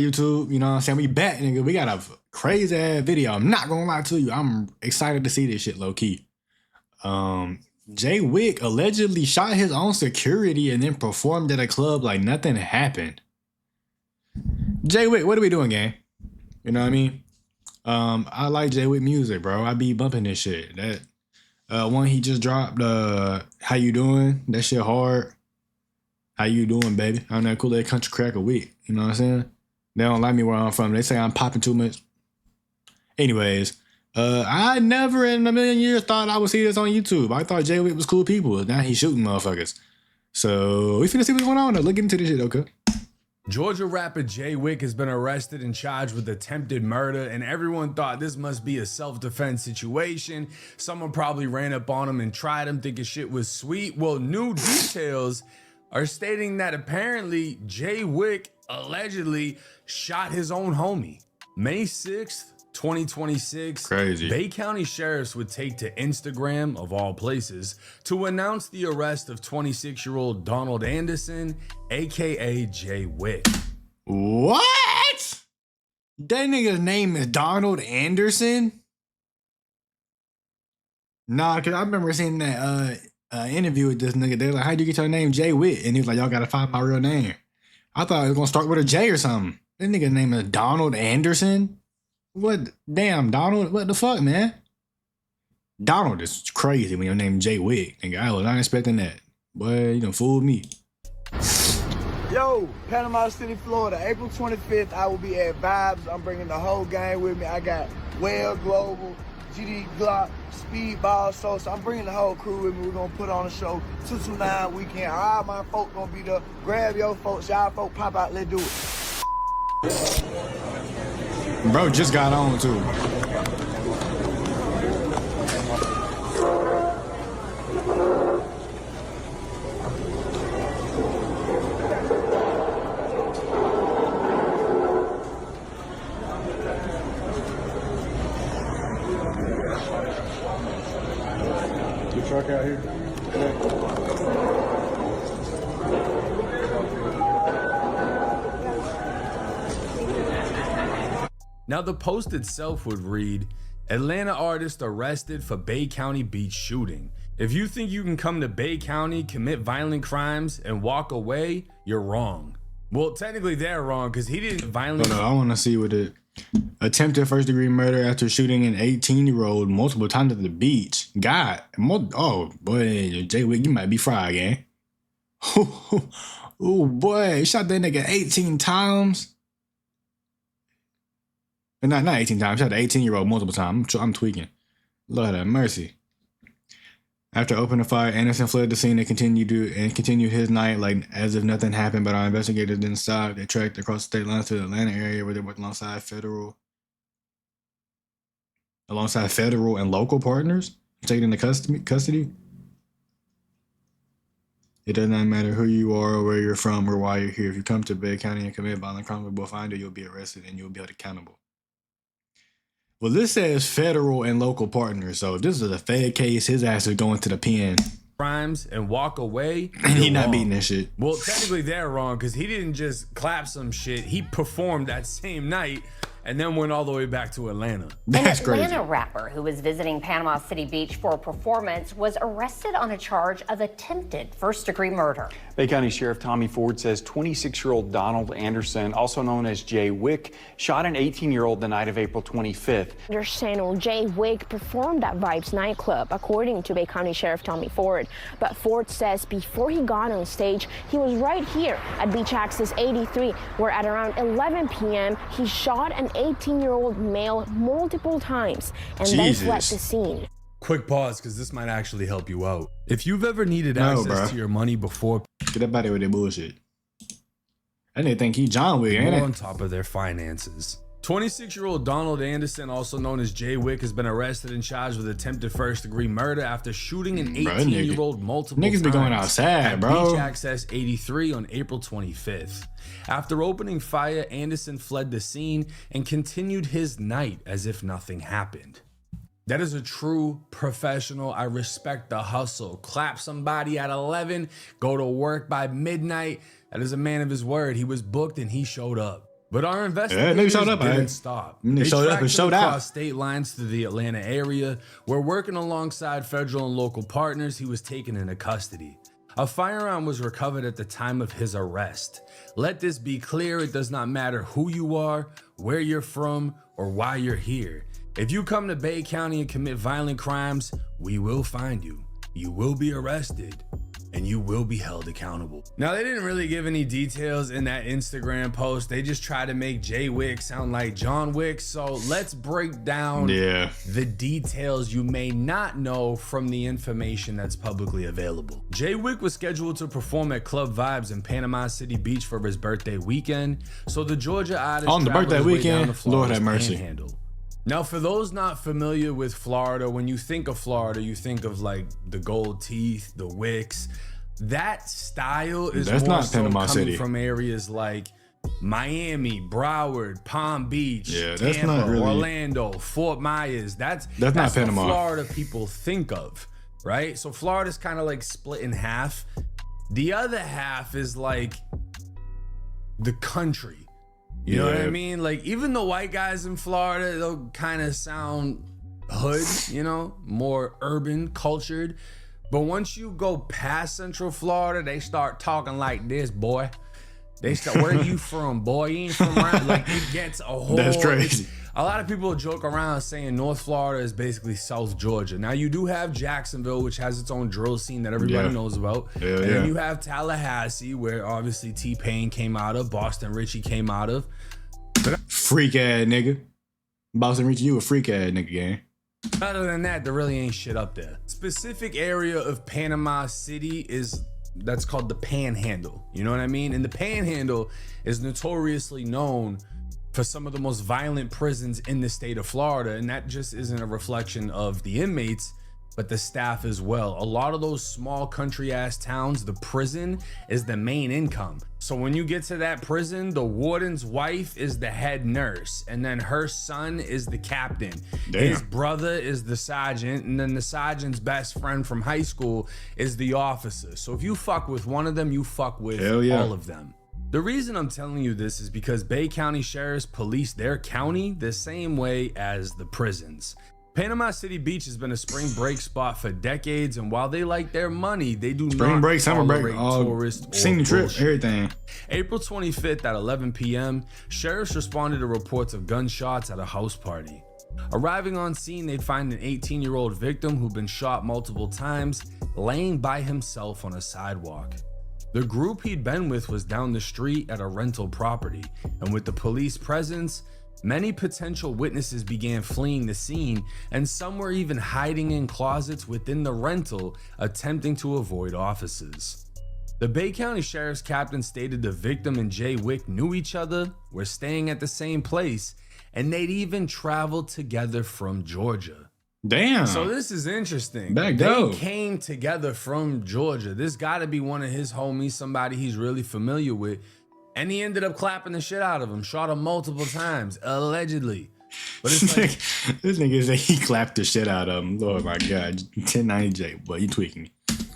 YouTube? You know what I'm saying? We back, nigga. We got a crazy ass video. I'm not gonna lie to you. I'm excited to see this shit low key. Jayy Wick allegedly shot his own security and then performed at a club like nothing happened. Jayy Wick, what are we doing, gang? You know what I mean? I like Jayy Wick music, bro. I be bumping this shit. That one he just dropped, How You Doing? That shit hard. How you doing, baby? I'm that cool ass country cracker week. You know what I'm saying? They don't like me where I'm from. They say I'm popping too much. Anyways, I never in a million years thought I would see this on YouTube. I thought Jayy Wick was cool people. Now he's shooting motherfuckers. So we finna see what's going on. Look into this shit, okay? Georgia rapper Jayy Wick has been arrested and charged with attempted murder, and everyone thought this must be a self-defense situation. Someone probably ran up on him and tried him thinking shit was sweet. Well, new details are stating that apparently Jayy Wick allegedly shot his own homie. May 6th, 2026, crazy. Bay County sheriffs would take to Instagram, of all places, to announce the arrest of 26-year-old Donald Anderson, aka Jayy Wick. What? That nigga's name is Donald Anderson? Nah, cause I remember seeing that interview with this nigga. They're like, how'd you get your name Jayy Wick? And he was like, y'all gotta find my real name. I thought it was gonna start with a J or something. That nigga's name is Donald Anderson? What? Damn, Donald, what the fuck, man? Donald is crazy when your name Jayy Wick. Nigga, I was not expecting that. Boy, you done fooled me. Yo, Panama City, Florida, April 25th, I will be at Vibes. I'm bringing the whole gang with me. I got Well Global, GD Glock, Speedball, so I'm bringing the whole crew with me. We're gonna put on a show, 229 weekend. All my folk gonna be there. Grab your folks, y'all folk pop out, let's do it. Bro just got on too. Your truck out here? Now, the post itself would read, Atlanta artist arrested for Bay County beach shooting. If you think you can come to Bay County, commit violent crimes, and walk away, you're wrong. Well, technically they're wrong because he didn't violently. I want to see what it. Attempted first-degree murder after shooting an 18-year-old multiple times at the beach. God, oh boy, Jayy Wick, you might be fried, gang. Oh boy, he shot that nigga 18 times. Not 18 times. Shot the 18-year-old multiple times. I'm tweaking. Lord have mercy. After opening fire, Anderson fled the scene and continued his night like as if nothing happened. But our investigators didn't stop. They tracked across the state lines to the Atlanta area where they worked alongside federal and local partners, taken into custody. It does not matter who you are or where you're from or why you're here. If you come to Bay County and commit violent crime, we will find you. You'll be arrested and you'll be held accountable. Well, this says federal and local partners. So if this is a fed case, his ass is going to the pen. Crimes and walk away. He not beating that shit. Well, technically they're wrong because he didn't just clap some shit. He performed that same night and then went all the way back to Atlanta. That's An crazy. Atlanta rapper who was visiting Panama City Beach for a performance was arrested on a charge of attempted first-degree murder. Bay County Sheriff Tommy Ford says 26-year-old Donald Anderson, also known as Jayy Wick, shot an 18-year-old the night of April 25th. Channel Jayy Wick performed at Vibes nightclub, according to Bay County Sheriff Tommy Ford. But Ford says before he got on stage, he was right here at Beach Access 83, where at around 11 p.m. he shot an 18-year-old male multiple times and then fled the scene. Quick pause, because this might actually help you out. If you've ever needed access to your money before, get up out of here with that bullshit. I didn't think he John Wick, ain't it? on top of their finances. 26-year-old Donald Anderson, also known as Jayy Wick, has been arrested and charged with attempted first-degree murder after shooting an 18-year-old multiple times. Niggas be going outside, at bro. Beach Access 83 on April 25th. After opening fire, Anderson fled the scene and continued his night as if nothing happened. That is a true professional. I respect the hustle. Clap somebody at 11, go to work by midnight. That is a man of his word. He was booked and he showed up. But our Yeah, investigators nigga showed up, didn't man. stop. Nigga They showed up tracked and him showed out. across state lines to the Atlanta area, where working alongside federal and local partners, he was taken into custody. A firearm was recovered at the time of his arrest. Let this be clear, it does not matter who you are, where you're from, or why you're here. If you come to Bay County and commit violent crimes, we will find you. You will be arrested, and you will be held accountable. Now, they didn't really give any details in that Instagram post. They just tried to make Jayy Wick sound like John Wick. So let's break down the details you may not know from the information that's publicly available. Jayy Wick was scheduled to perform at Club Vibes in Panama City Beach for his birthday weekend. So the Georgia artist On the traveled birthday his way weekend, down to Lord Florida's have mercy. Panhandle. Now, for those not familiar with Florida, when you think of Florida, you think of like the gold teeth, the wicks. That style is That's more not so Panama coming City. from areas like Miami, Broward, Palm Beach, Yeah, that's Tampa, not really- Orlando, Fort Myers. That's not what Panama. Florida people think of, right? So Florida's kind of like split in half. The other half is like the country. You know what I mean? Like, even the white guys in Florida, they'll kind of sound hood, you know, more urban, cultured. But once you go past Central Florida, they start talking like this, boy. They start, where are you from, boy? You ain't from around. Like, it gets a whole. That's crazy. A lot of people joke around saying North Florida is basically South Georgia. Now, you do have Jacksonville, which has its own drill scene that everybody knows about. And then you have Tallahassee, where obviously T-Pain came out of, Boston Richie came out of. Freak ass nigga. Boston Richie, you a freak ass nigga, gang. Other than that, there really ain't shit up there. Specific area of Panama City that's called the Panhandle. You know what I mean? And the Panhandle is notoriously known for some of the most violent prisons in the state of Florida. And that just isn't a reflection of the inmates, but the staff as well. A lot of those small country ass towns, the prison is the main income. So when you get to that prison, the warden's wife is the head nurse, and then her son is the captain. Damn. His brother is the sergeant, and then the sergeant's best friend from high school is the officer. So if you fuck with one of them, you fuck with all of them. The reason I'm telling you this is because Bay County sheriffs police their county the same way as the prisons. Panama City Beach has been a spring break spot for decades, and while they like their money, they do Spring not break, summer break, tolerate all tourists or scenic trip, bullshit. everything. April 25th at 11 p.m., sheriffs responded to reports of gunshots at a house party. Arriving on scene, they'd find an 18-year-old victim who'd been shot multiple times, laying by himself on a sidewalk. The group he'd been with was down the street at a rental property, and with the police presence, many potential witnesses began fleeing the scene, and some were even hiding in closets within the rental, attempting to avoid officers. The Bay County Sheriff's captain stated the victim and Jayy Wick knew each other, were staying at the same place, and they'd even traveled together from Georgia. Damn. So this is interesting. Back They dope. came together from Georgia. This gotta be one of his homies, somebody he's really familiar with. And he ended up clapping the shit out of him, shot him multiple times, allegedly. But it's like, This nigga said he clapped the shit out of him. Lord my God. 1090J, boy, you tweaking.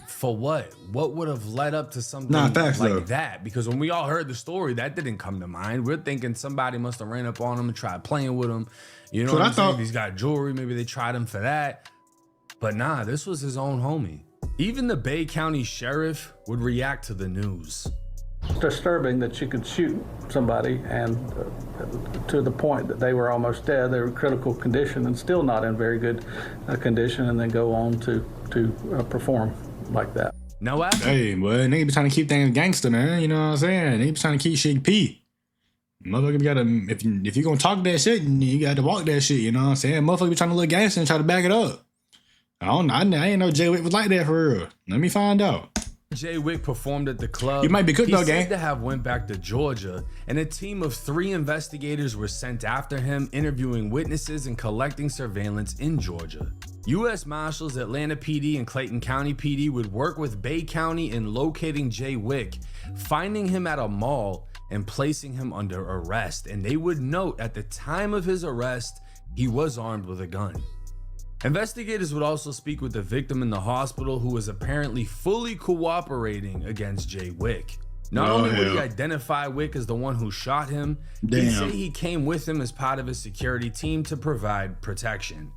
for what? What would have led up to something facts, like though. that? Because when we all heard the story, that didn't come to mind. We're thinking somebody must have ran up on him and tried playing with him. You know So what I I'm saying? thought- He's got jewelry. Maybe they tried him for that. But nah, this was his own homie. Even the Bay County Sheriff would react to the news. It's disturbing that you could shoot somebody and to the point that they were almost dead, they were in critical condition and still not in very good condition, and then go on to perform like that. Now, after Hey, boy, nigga be trying to keep things gangster, man. You know what I'm saying? Nigga be trying to keep shit P. Motherfucker gotta, if you gonna talk that shit, you gotta walk that shit, you know what I'm saying? Motherfucker be trying to look gangster and try to back it up. I ain't know Jayy Wick was like that for real. Let me find out. Jayy Wick performed at the club, You might be cooked he though, said gang. to have went back to Georgia, and a team of 3 investigators were sent after him, interviewing witnesses and collecting surveillance in Georgia. U.S. Marshals, Atlanta PD, and Clayton County PD would work with Bay County in locating Jayy Wick, finding him at a mall, and placing him under arrest. And they would note at the time of his arrest, he was armed with a gun. Investigators would also speak with the victim in the hospital, who was apparently fully cooperating against Jayy Wick. Not Oh, only would he hell. identify Wick as the one who shot him, he'd Damn. say he came with him as part of his security team to provide protection.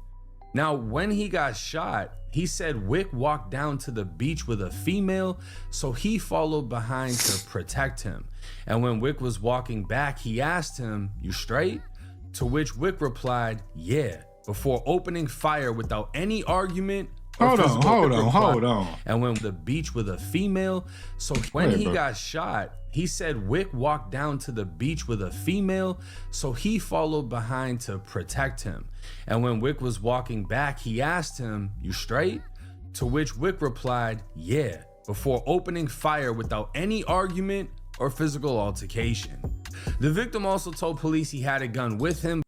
Now, when he got shot, he said Wick walked down to the beach with a female, so he followed behind to protect him. And when Wick was walking back, he asked him, "You straight?" To which Wick replied, "Yeah," before opening fire without any argument. Hold on. And when the beach with a female, so when Wait, he bro. got shot, he said Wick walked down to the beach with a female, so he followed behind to protect him. And when Wick was walking back, he asked him, "You straight?" To which Wick replied, "Yeah," before opening fire without any argument or physical altercation. The victim also told police he had a gun with him.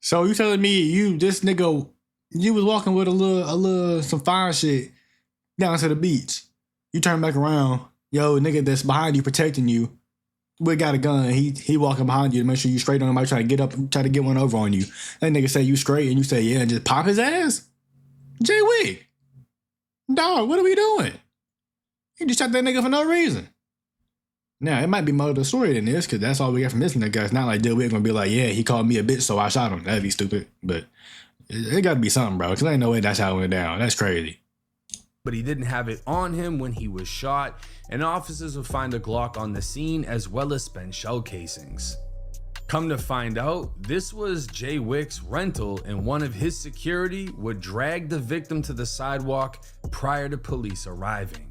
So you telling me this nigga, you was walking with some fire shit down to the beach. You turn back around, yo, nigga that's behind you protecting you, we got a gun. He walking behind you to make sure you straight on him. Try to get up, try to get one over on you. That nigga say you straight, and you say yeah, and just pop his ass. Jayy Wick, dog, what are we doing? You just shot that nigga for no reason. Now, it might be more to the story than this, because that's all we got from this nigga. It's not like Jayy Wick gonna be like, yeah, he called me a bitch, so I shot him. That'd be stupid. But it gotta be something, bro, because there ain't no way that's how it went down. That's crazy. But he didn't have it on him when he was shot, and officers would find a Glock on the scene as well as spent shell casings. Come to find out, this was Jayy Wick's rental, and one of his security would drag the victim to the sidewalk prior to police arriving.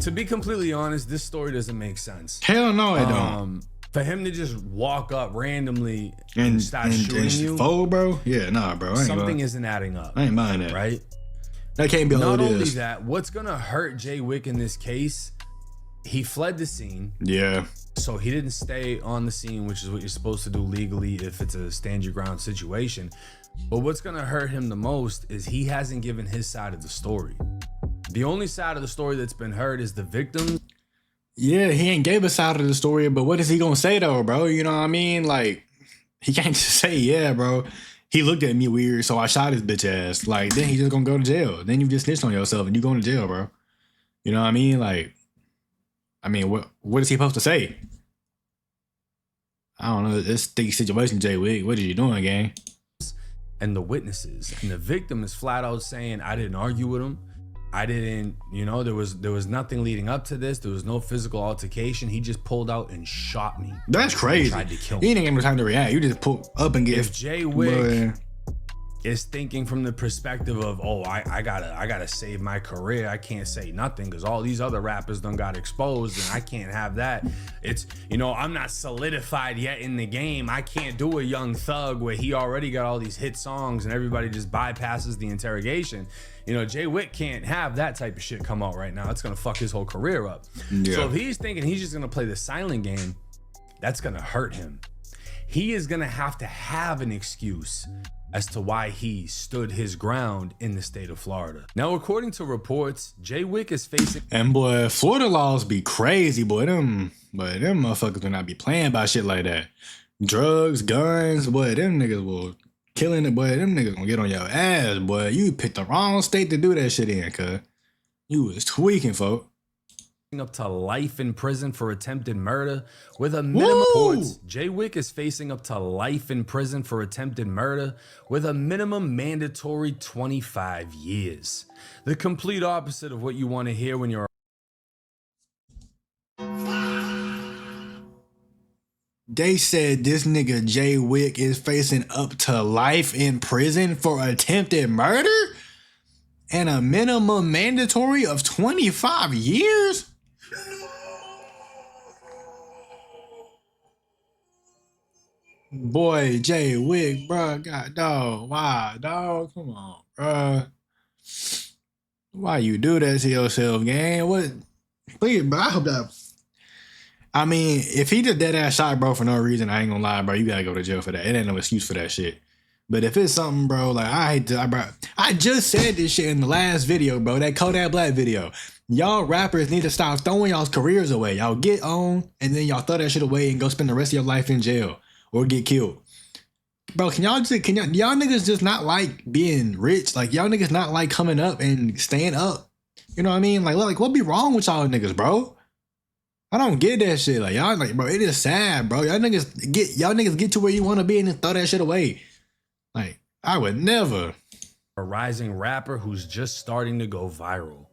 To be completely honest, this story doesn't make sense. Hell no, it don't. For him to just walk up randomly and start shooting you, fold, bro? Yeah, nah, bro. something isn't adding up. I ain't mind that. Right? That can't be all Not it only is. that, what's gonna hurt Jayy Wick in this case, he fled the scene. Yeah. So he didn't stay on the scene, which is what you're supposed to do legally if it's a stand your ground situation. But what's gonna hurt him the most is he hasn't given his side of the story. The only side of the story that's been heard is the victim. Yeah, he ain't gave a side of the story, but what is he gonna say though, bro? You know what I mean? Like, he can't just say, yeah, bro, he looked at me weird, so I shot his bitch ass. Like, then he just gonna go to jail. Then you just snitched on yourself and you going to jail, bro. You know what I mean? Like, I mean, what is he supposed to say? I don't know. It's a sticky situation, Jayy Wick. What are you doing, gang? And the witnesses. And the victim is flat out saying, I didn't argue with him. I didn't, there was nothing leading up to this. There was no physical altercation. He just pulled out and shot me. That's crazy. Tried to kill He me. didn't get no time to react. You just pull up and get. If Jayy Wick is thinking from the perspective of, oh, I gotta save my career, I can't say nothing because all these other rappers done got exposed and I can't have that. It's, I'm not solidified yet in the game. I can't do a Young Thug where he already got all these hit songs and everybody just bypasses the interrogation. Jayy Wick can't have that type of shit come out right now. It's gonna fuck his whole career up. Yeah. So if he's thinking he's just gonna play the silent game, that's gonna hurt him. He is gonna have to have an excuse as to why he stood his ground in the state of Florida. Now, according to reports, Jayy Wick is facing... And boy, Florida laws be crazy, boy. Them motherfuckers will not be playing by shit like that. Drugs, guns, boy, them niggas will killing it, boy. Them niggas gonna get on your ass, boy. You picked the wrong state to do that shit in, cuz. You was tweaking, folk. up to life in prison for attempted murder with a minimum... Reports, Jayy Wick is facing up to life in prison for attempted murder with a minimum mandatory 25 years. The complete opposite of what you want to hear when you're... They said this nigga Jayy Wick is facing up to life in prison for attempted murder and a minimum mandatory of 25 years? Boy, Jayy Wick, bro, God, dog, why, dog? Come on, bro. Why you do that to yourself, gang? What? Please, bro, I hope that... I mean, if he just dead ass shot, bro, for no reason, I ain't gonna lie, bro, you gotta go to jail for that. It ain't no excuse for that shit. But if it's something, bro, like I just said this shit in the last video, bro, that Kodak Black video. Y'all rappers need to stop throwing y'all's careers away. Y'all get on and then y'all throw that shit away and go spend the rest of your life in jail or get killed. Bro, y'all niggas just not like being rich? Like, y'all niggas not like coming up and staying up? You know what I mean? Like what be wrong with y'all niggas, bro? I don't get that shit. Like y'all, like bro, it is sad, bro. Y'all niggas get to where you want to be and then throw that shit away. Like I would never. A rising rapper who's just starting to go viral.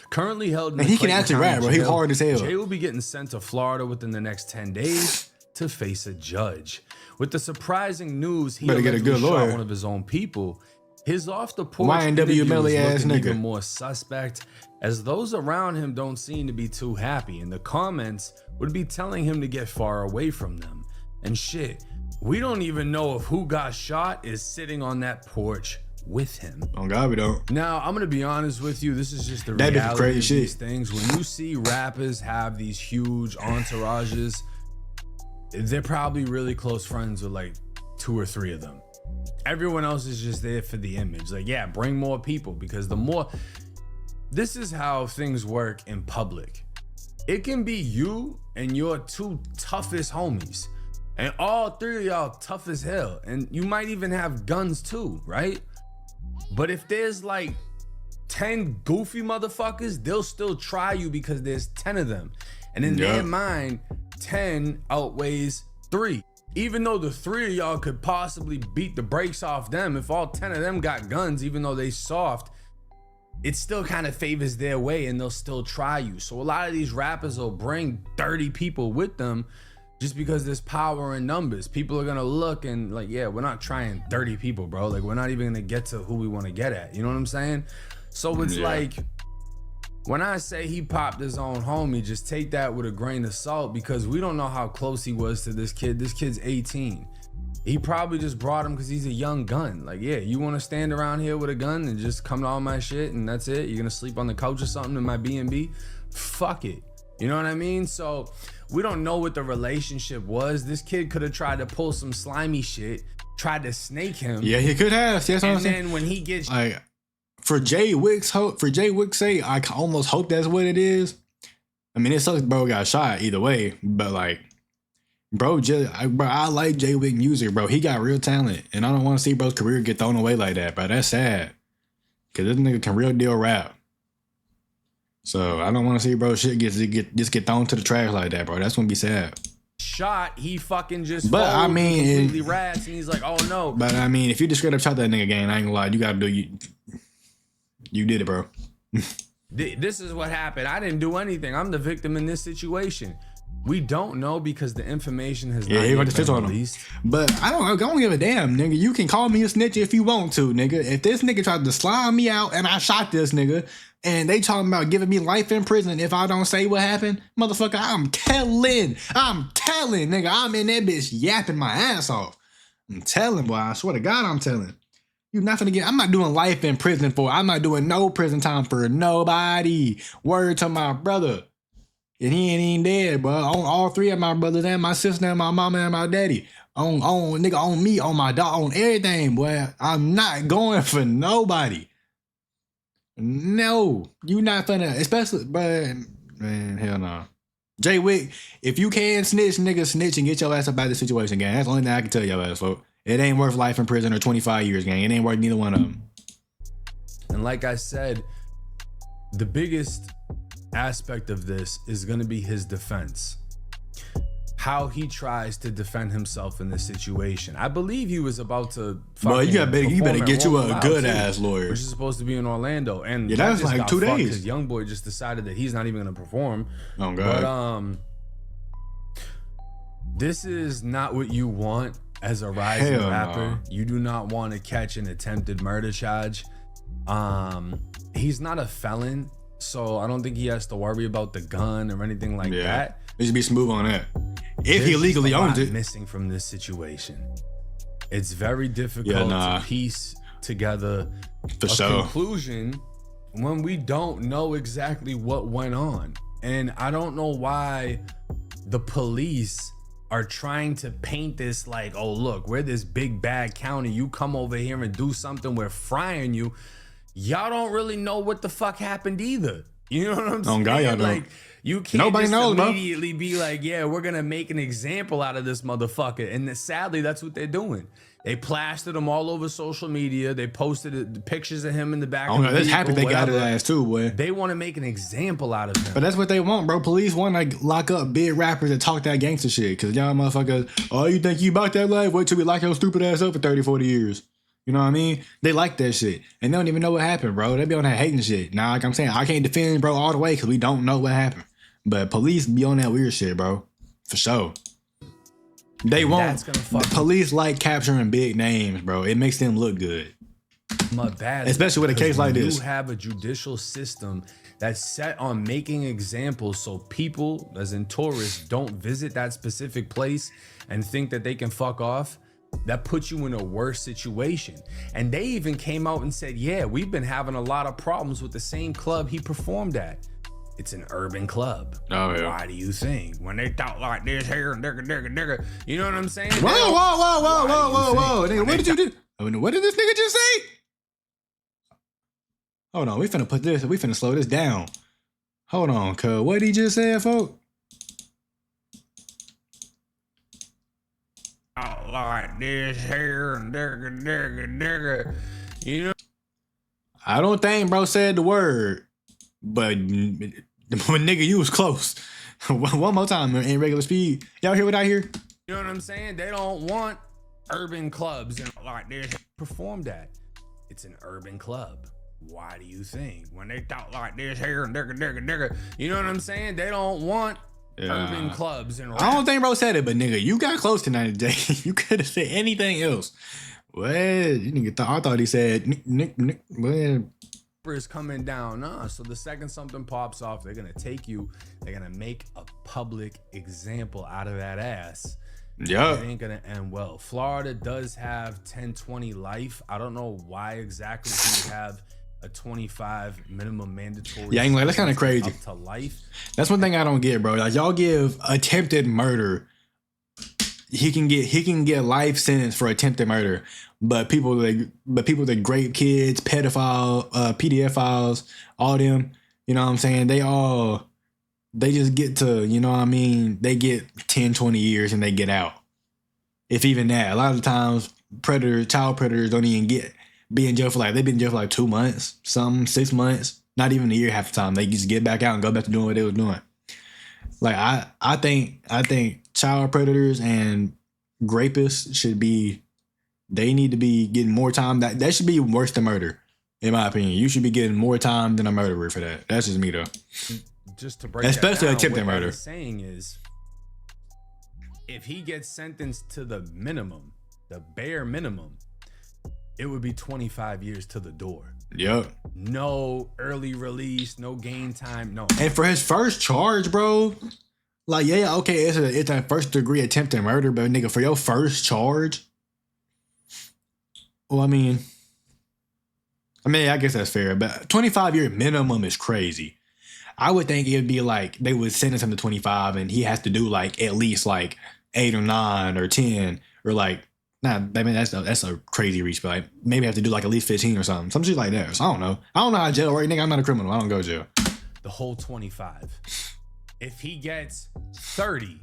Currently held in And the he can Clayton actually County rap, bro. He jail, hard as hell. Jay will be getting sent to Florida within the next 10 days to face a judge. With the surprising news, he Better get a allegedly good lawyer. shot one of his own people. His off the porch YNW interview is Melly ass looking nigga. even more suspect, as those around him don't seem to be too happy, and the comments would be telling him to get far away from them. And shit, we don't even know if who got shot is sitting on that porch with him. Oh God, we don't. Now, I'm gonna be honest with you. This is just the That is reality crazy of shit. these things. When you see rappers have these huge entourages, they're probably really close friends with like 2 or 3 of them. Everyone else is just there for the image. Like, yeah, bring more people, because the more... This is how things work in public. It can be you and your 2 toughest homies, and all 3 of y'all tough as hell, and you might even have guns too, right? But if there's like 10 goofy motherfuckers, they'll still try you because there's 10 of them. And in their mind, 10 outweighs 3. Even though the 3 of y'all could possibly beat the brakes off them, if all 10 of them got guns, even though they soft, it still kind of favors their way and they'll still try you. So a lot of these rappers will bring 30 people with them just because there's power in numbers. People are gonna look and like, yeah, we're not trying 30 people, bro. Like, we're not even gonna get to who we want to get at. You know what I'm saying? So it's like, when I say he popped his own homie, just take that with a grain of salt, because we don't know how close he was to this kid. This kid's 18. He probably just brought him because he's a young gun. Like, yeah, you want to stand around here with a gun and just come to all my shit and that's it? You're gonna sleep on the couch or something in my B&B? Fuck it. You know what I mean? So we don't know what the relationship was. This kid could have tried to pull some slimy shit, tried to snake him. Yeah, he could have. See, that's what I'm And saying. then when he gets... Like, for Jayy Wick's sake, I almost hope that's what it is. I mean, it sucks bro got shot either way, but like, bro, I like Jayy Wick music, bro. He got real talent, and I don't want to see bro's career get thrown away like that, bro. That's sad, because this nigga can real deal rap. So I don't want to see bro shit get thrown to the trash like that, bro. That's gonna be sad. Shot, he fucking just But I mean, completely rats, and he's like, oh no. But I mean, if you just straight up shot that nigga, gang, I ain't gonna lie, you gotta do you did it, bro. This is what happened. I didn't do anything. I'm the victim in this situation. We don't know because the information has not he yet went to been snitch on him. released. But I don't give a damn, nigga. You can call me a snitch if you want to, nigga. If this nigga tried to slime me out and I shot this nigga, and they talking about giving me life in prison if I don't say what happened, motherfucker, I'm telling, nigga. I'm in that bitch yapping my ass off. I'm telling, boy. I swear to God, I'm telling. You're not gonna get. I'm not doing life in prison I'm not doing no prison time for nobody. Word to my brother. And he ain't even dead, bro. On all 3 of my brothers and my sister and my mama and my daddy. On nigga, on me, on my dog, on everything, boy. I'm not going for nobody. No, you not finna, especially, but man, hell no. Jayy Wick, if you can snitch, nigga, snitch and get your ass up out of the situation, gang. That's the only thing I can tell your ass, folks. It ain't worth life in prison or 25 years, gang. It ain't worth neither one of them. And like I said, the biggest aspect of this is going to be his defense. How he tries to defend himself in this situation. I believe he was about to. But you better get you a good ass lawyer, which is supposed to be in Orlando. And yeah, that's like 2 days. Because YoungBoy just decided that he's not even going to perform. Oh God. But this is not what you want as a rising rapper. No. You do not want to catch an attempted murder charge. He's not a felon, so I don't think he has to worry about the gun or anything like that. It should be smooth on that. If he legally owns it. Missing from this situation. It's very difficult to piece together a conclusion when we don't know exactly what went on. And I don't know why the police are trying to paint this like, oh look, we're this big bad county. You come over here and do something, we're frying you. Y'all don't really know what the fuck happened either. You know what I'm saying? God, y'all like, you can't Nobody just knows, immediately be like, yeah, we're gonna make an example out of this motherfucker. And sadly, that's what they're doing. They plastered him all over social media. They posted pictures of him in the back. Oh of the no, that's happy vehicle, they got his whatever. ass too, boy. They want to make an example out of him. But that's what they want, bro. Police want to lock up big rappers that talk that gangster shit. Cause y'all motherfuckers, oh, you think you about that life? Wait till we lock your stupid ass up for 30, 40 years. You know what I mean? They like that shit. And they don't even know what happened, bro. They be on that hating shit. Now, like I'm saying, I can't defend, bro, all the way because we don't know what happened. But police be on that weird shit, bro. For sure. They won't. The police like capturing big names, bro. It makes them look good. Bad, especially with a case like this. You have a judicial system that's set on making examples so people, as in tourists, don't visit that specific place and think that they can fuck off. That puts you in a worse situation. And they even came out and said, yeah, we've been having a lot of problems with the same club he performed at. It's an urban club. Oh, yeah. Why do you think? When they talk like this here and digga, you know what I'm saying? Whoa. Nigga, what did you do? What did this nigga just say? Hold on, we finna slow this down. Hold on, cuz what did he just say, folks? Like this here and digga. You know? I don't think bro said the word, but nigga, you was close. One more time in regular speed. Y'all hear what I hear? You know what I'm saying? They don't want urban clubs and like this performed at. It's an urban club. Why do you think? When they talk like this here and digga, you know what I'm saying? They don't want urban clubs and rap. I don't think bro said it, but nigga, you got close tonight, Jay. You could have said anything else. What? You nigga I thought he said Nick. Is coming down. So the second something pops off, they're gonna take you. They're gonna make a public example out of that ass. Yeah, it ain't gonna end well. Florida does have 10-20 life. I don't know why exactly you have a 25 minimum mandatory. Yeah, like, that's kind of crazy. Up to life. That's one thing I don't get, bro. Like y'all give attempted murder. He can get life sentence for attempted murder, but people that grape kids, pedophiles, all them, you know what I'm saying? They just get to, you know what I mean? They get 10, 20 years and they get out. If even that. A lot of the times child predators don't even be in jail for they've been in jail for 2 months, 6 months, not even a year half the time. They just get back out and go back to doing what they was doing. Like I think child predators and rapists they need to be getting more time. That should be worse than murder, in my opinion. You should be getting more time than a murderer for that. That's just me though. Just to break especially that down, attempted what murder. I'm saying is, if he gets sentenced to the minimum, the bare minimum, it would be 25 years to the door. Yep. No early release, no game time, no. And for his first charge, bro, okay, it's a first degree attempted murder, but nigga, for your first charge, well, I mean, I guess that's fair, but 25-year minimum is crazy. I would think it'd be they would sentence him to 25 and he has to do at least 8 or 9 or 10 or that's a crazy reach, but maybe have to do at least 15 or something. Some shit like that. So I don't know how to jail, right? Nigga, I'm not a criminal. I don't go to jail. The whole 25. If he gets 30,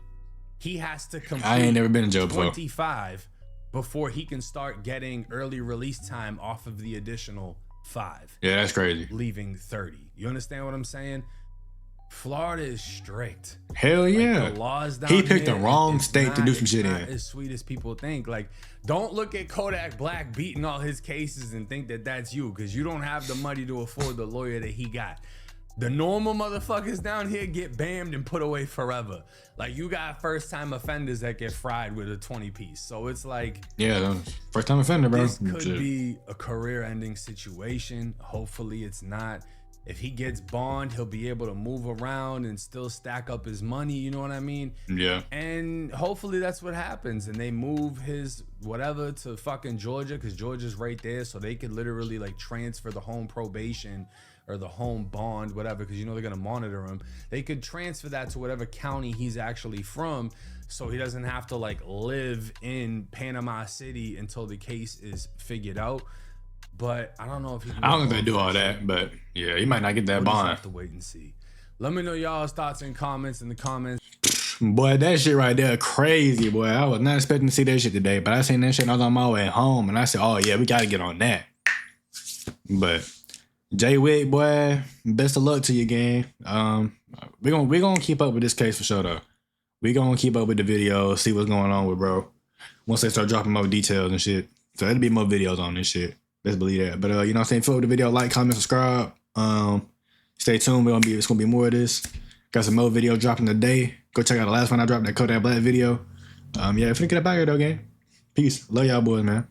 he has to complete I ain't never been in jail before. 25 before he can start getting early release time off of the additional 5. Yeah, that's crazy. Leaving 30. You understand what I'm saying? Florida is strict. Hell yeah. The laws down he picked here, the wrong state to do some shit in. As sweet as people think. Don't look at Kodak Black beating all his cases and think that that's you, because you don't have the money to afford the lawyer that he got. The normal motherfuckers down here get bammed and put away forever. You got first time offenders that get fried with a 20 piece. So it's yeah, first time offender, bro. This could be a career ending situation. Hopefully it's not. If he gets bond, he'll be able to move around and still stack up his money. You know what I mean? Yeah. And hopefully that's what happens. And they move his whatever to fucking Georgia, because Georgia's right there. So they could literally transfer the home probation or the home bond, whatever, because they're going to monitor him. They could transfer that to whatever county he's actually from, so he doesn't have to live in Panama City until the case is figured out. But I don't know if he can. I don't think they do all that, but yeah, he might not get that We'll just bond. have to wait and see. Let me know y'all's thoughts and comments in the comments. Boy, that shit right there crazy, boy. I was not expecting to see that shit today, but I seen that shit and I was on my way home and I said, oh yeah, we gotta get on that. But Jayy Wick, boy, best of luck to you, gang. We gonna keep up with this case for sure though. We gonna keep up with the videos, see what's going on with bro. Once they start dropping more details and shit. So there'll be more videos on this shit. Let's believe that. But you know what I'm saying? If you like the video, like, comment, subscribe. Stay tuned. It's gonna be more of this. Got some more video dropping today. Go check out the last one I dropped, that Kodak Black video. Yeah, finna get up out here though, gang. Peace. Love y'all boys, man.